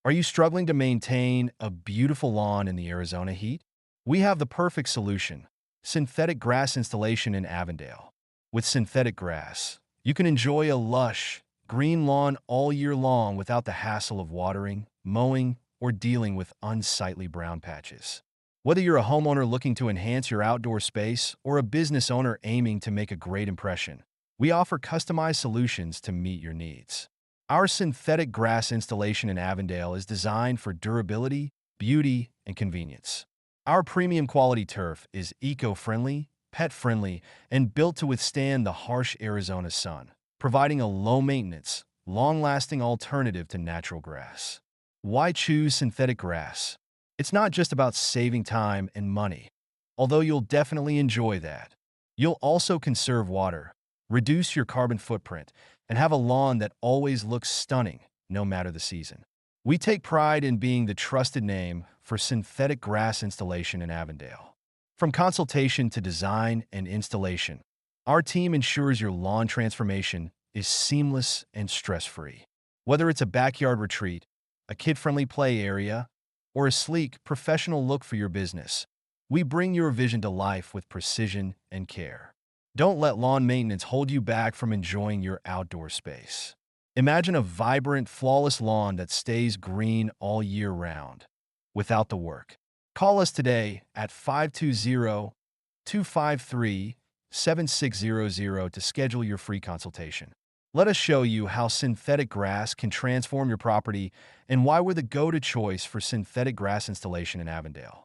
Are you struggling to maintain a beautiful lawn in the Arizona heat? We have the perfect solution: synthetic grass installation in Avondale. With synthetic grass, you can enjoy a lush, green lawn all year long without the hassle of watering, mowing, or dealing with unsightly brown patches. Whether you're a homeowner looking to enhance your outdoor space or a business owner aiming to make a great impression, we offer customized solutions to meet your needs. Our synthetic grass installation in Avondale is designed for durability, beauty, and convenience. Our premium quality turf is eco-friendly, pet-friendly, and built to withstand the harsh Arizona sun, providing a low-maintenance, long-lasting alternative to natural grass. Why choose synthetic grass? It's not just about saving time and money, although you'll definitely enjoy that. You'll also conserve water, reduce your carbon footprint, and have a lawn that always looks stunning, no matter the season. We take pride in being the trusted name for synthetic grass installation in Avondale. From consultation to design and installation, our team ensures your lawn transformation is seamless and stress-free. Whether it's a backyard retreat, a kid-friendly play area, or a sleek, professional look for your business, we bring your vision to life with precision and care. Don't let lawn maintenance hold you back from enjoying your outdoor space. Imagine a vibrant, flawless lawn that stays green all year round, without the work. Call us today at 520-253-7600 to schedule your free consultation. Let us show you how synthetic grass can transform your property and why we're the go-to choice for synthetic grass installation in Avondale.